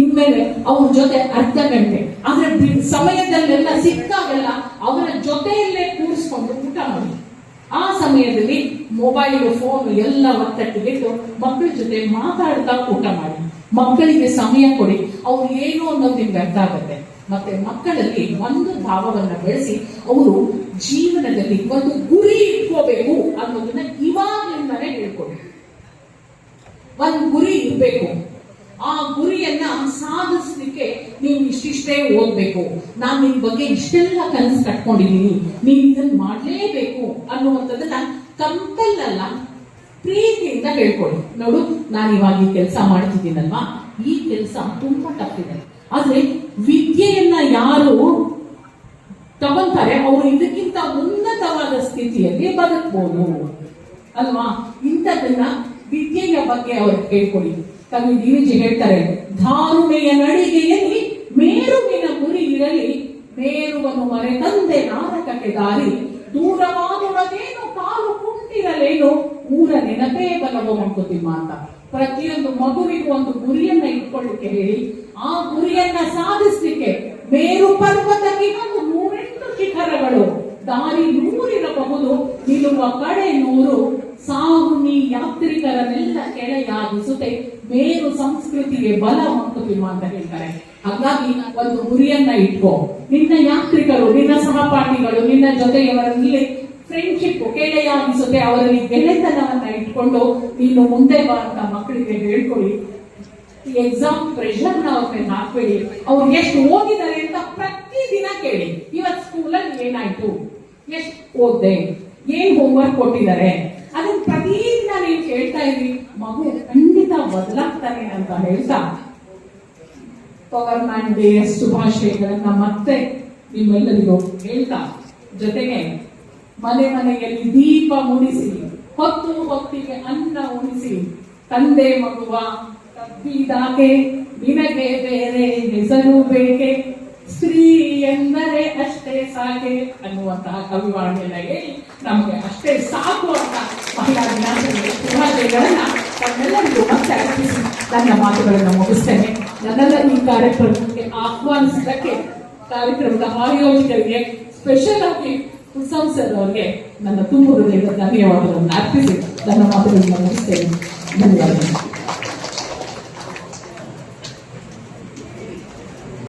ಇನ್ಮೇಲೆ ಅವ್ರ ಜೊತೆ ಅರ್ಧ ಗಂಟೆ, ಆದ್ರೆ ಸಮಯದಲ್ಲೆಲ್ಲ ಸಿಕ್ಕಾಗೆಲ್ಲ ಅವರ ಜೊತೆಯಲ್ಲೇ ಕೂರಿಸ್ಕೊಂಡು ಊಟ ಮಾಡಿ. ಆ ಸಮಯದಲ್ಲಿ ಮೊಬೈಲ್, ಫೋನ್ ಎಲ್ಲ ಒತ್ತಟ್ಟಿಟ್ಟು ಮಕ್ಕಳ ಜೊತೆ ಮಾತಾಡ್ತಾ ಊಟ ಮಾಡಿ. ಮಕ್ಕಳಿಗೆ ಸಮಯ ಕೊಡಿ. ಅವ್ರು ಏನು ಅನ್ನೋದು ನಿಮ್ಗೆ ಅರ್ಥ ಆಗುತ್ತೆ. ಮತ್ತೆ ಮಕ್ಕಳಲ್ಲಿ ಒಂದು ಭಾವವನ್ನ ಬೆಳೆಸಿ ಅವರು ಜೀವನದಲ್ಲಿ ಒಂದು ಗುರಿ ಇಟ್ಕೋಬೇಕು ಅನ್ನೋದನ್ನ ಇವಾಗಲಿಂದಾನೇ ಹೇಳ್ಕೊಡಿ. ಒಂದು ಗುರಿ ಇರ್ಬೇಕು. ಆ ಗುರಿಯನ್ನ ಸಾಧಿಸ್ಲಿಕ್ಕೆ ನೀವು ಇಷ್ಟಿಷ್ಟೇ ಓದ್ಬೇಕು, ನಾನು ನಿಮ್ ಬಗ್ಗೆ ಇಷ್ಟೆಲ್ಲ ಕನಸು ಕಟ್ಕೊಂಡಿದ್ದೀನಿ, ನೀವು ಇದನ್ನ ಮಾಡ್ಲೇಬೇಕು ಅನ್ನುವಂಥದ್ದನ್ನ ಕಂಪೆಲ್ ಅಲ್ಲ, ಪ್ರೀತಿಯಿಂದ ಹೇಳ್ಕೊಡಿ. ನೋಡು, ನಾನು ಇವಾಗ ಈ ಕೆಲಸ ಮಾಡ್ತಿದ್ದೀನಲ್ವಾ, ಈ ಕೆಲಸ ತುಂಬಾ ಟಫ್ ಇದೆ, ಆದ್ರೆ ವಿದ್ಯೆಯನ್ನ ಯಾರು ತಗೊಂತಾರೆ ಅವರು ಇದಕ್ಕಿಂತ ಉನ್ನತವಾದ ಸ್ಥಿತಿಯಲ್ಲಿ ಬದುಕಬಹುದು ಅಲ್ವಾ. ಇಂಥದನ್ನ ವಿದ್ಯೆಯ ಬಗ್ಗೆ ಅವ್ರಿಗೆ ಹೇಳ್ಕೊಡಿ. ಕವಿ ಡಿವಿಜಿ ಹೇಳ್ತಾರೆ, ಧಾರುಣೆಯ ನಡಿಗೆಯಲ್ಲಿ ಮೇರುವಿನ ಗುರಿ ಇರಲಿ, ಮೇರುವನ್ನು ಮರೆತಂದೆ ನಾರಕಕ್ಕೆ ದಾರಿ, ದೂರವಾದೊಳಗೇನು ಕಾಲು ಕುಂಟಿರಲೇನು, ಊರ ನೆನಪೇ ಬಲವ ಮಂಕುತಿಮ್ಮ ಅಂತ. ಪ್ರತಿಯೊಂದು ಮಗುವಿಗೂ ಒಂದು ಗುರಿಯನ್ನ ಇಟ್ಕೊಳ್ಳಿಕ್ಕೆ ಹೇಳಿ, ಆ ಗುರಿಯನ್ನ ಸಾಧಿಸ್ಲಿಕ್ಕೆ ಮೇರು ಪರ್ವತಕ್ಕೆ 108 ಶಿಖರಗಳು, ದಾರಿ 100 ಇರಬಹುದು, ನಿಲ್ಲುವ ಕಡೆ 100, ಸಾವು ನೀ ಯಾತ್ರಿಕರನ್ನೆಲ್ಲ ಕೆಳೆಯಾಗಿಸುತ್ತೆ, ಮೇರು ಸಂಸ್ಕೃತಿಗೆ ಬಲ ಮಂಕುತಿಮ್ಮ ಅಂತ ಹೇಳ್ತಾರೆ. ಹಾಗಾಗಿ ಒಂದು ಗುರಿಯನ್ನ ಇಟ್ಕೋ. ನಿನ್ನ ಯಾತ್ರಿಕರು, ನಿನ್ನ ಸಹಪಾಠಿಗಳು, ನಿನ್ನ ಜೊತೆಯವರಲ್ಲಿ ಫ್ರೆಂಡ್ಶಿಪ್ ಕೆಳೆಯಾಗಿಸುತ್ತೆ, ಅವರಲ್ಲಿ ಗೆಳೆತನವನ್ನ ಇಟ್ಕೊಂಡು ನೀನು ಮುಂದೆ ಬಾ ಅಂತ ಮಕ್ಕಳಿಗೆ ಹೇಳ್ಕೊಳ್ಳಿ. ಎಕ್ಸಾಮ್ ಪ್ರೆಷರ್ ನ ಅವ್ರ ಮೇಲೆ ಹಾಕ್ಬೇಡಿ. ಅವ್ರು ಎಷ್ಟು ಓದಿದ್ದಾರೆ ಅಂತ ಪ್ರತಿದಿನ ಕೇಳಿ. ಇವತ್ತು ಸ್ಕೂಲಲ್ಲಿ ಏನಾಯ್ತು, ಎಷ್ಟು ಓದ್ದೆ, ಏನ್ ಹೋಮ್ವರ್ಕ್ ಕೊಟ್ಟಿದ್ದಾರೆ, ಅದನ್ನ ಪ್ರತಿದಿನ ನೀವು ಕೇಳ್ತಾ ಇದ್ರಿ, ಮಗು ಖಂಡಿತ ಬದಲಾಗ್ತಾನೆ ಅಂತ ಹೇಳ್ತಾ ಪವರ್ಮ್ಯಾನ್ ಡೇ ಶುಭಾಶಯಗಳನ್ನ ಮತ್ತೆ ನಿಮ್ಮೆಲ್ಲರಿಗೂ ಹೇಳ್ತಾ, ಜೊತೆಗೆ ಮನೆ ಮನೆಯಲ್ಲಿ ದೀಪ ಮುಡಿಸಿ, ಹೊತ್ತು ಹೊತ್ತಿಗೆ ಅನ್ನ ಉಣಿಸಿ, ತಂದೆ ಮಗುವ ತಪ್ಪಿದಾಗೆ ನಿನಗೆ ಬೇರೆ ಹೆಸರು ಬೇಕೆ, ಸ್ತ್ರೀ ಎಂದರೆ ಅಷ್ಟೇ ಸಾಕೆ ಅನ್ನುವಂತಹ ಕವಿವಾಣಿಯನ್ನ ಹೇಳಿ ನಮಗೆ ಅಷ್ಟೇ ಸಾಕು ಅಂತ ಮಹಿಳಾ ದಿನಾಚರಣೆಯ ಶುಭಾಶಯಗಳನ್ನ ತಮ್ಮೆಲ್ಲರಿಗೂ ಮತ್ತೆ ಅರ್ಪಿಸಿ ನನ್ನ ಮಾತುಗಳನ್ನು ಮುಗಿಸ್ತೇನೆ. ನನ್ನೆಲ್ಲ ಈ ಕಾರ್ಯಕ್ರಮಕ್ಕೆ ಆಹ್ವಾನಿಸಿದ್ದಕ್ಕೆ ಕಾರ್ಯಕ್ರಮದ ಆಯೋಜಕರಿಗೆ, ಸ್ಪೆಷಲ್ ಆಗಿ ಉತ್ಸವ್ ಸರ್ ಅವರಿಗೆ ನನ್ನ ತುಂಬ ಹೃದಯದ ಧನ್ಯವಾದಗಳನ್ನು ಅರ್ಪಿಸಿ ನನ್ನ ಮಾತುಗಳನ್ನು ಮುಗಿಸ್ತೇನೆ. ಧನ್ಯವಾದಗಳು.